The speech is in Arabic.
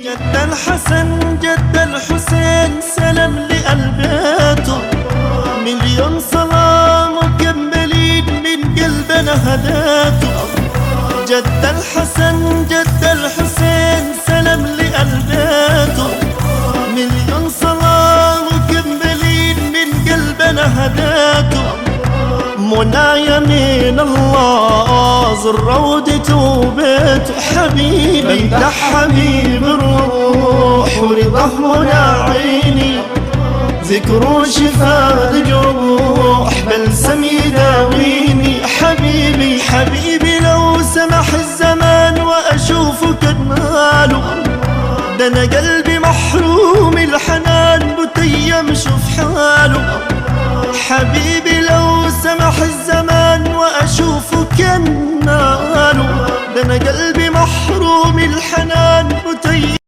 جد الحسن جد الحسين سلام لقلباته، مليون صلاة مكملين من قلبنا هداته. جد الحسن جد الحسين سلام لقلباته، مليون صلاة مكملين من قلبنا هداته. منايا من الله زر روضته وبيته، حبيبي ده حبيب الروح ورضاه منى عيني، ذكره شفاء الجروح بلسم يداويني. حبيبي حبيبي لو سمح الزمان واشوفك اجماله، ده انا قلبي محروم الحنان متيم شوف حاله. حبيبي لو سمح الزمان واشوفك اناله، ده انا قلبي محروم الحنان متيم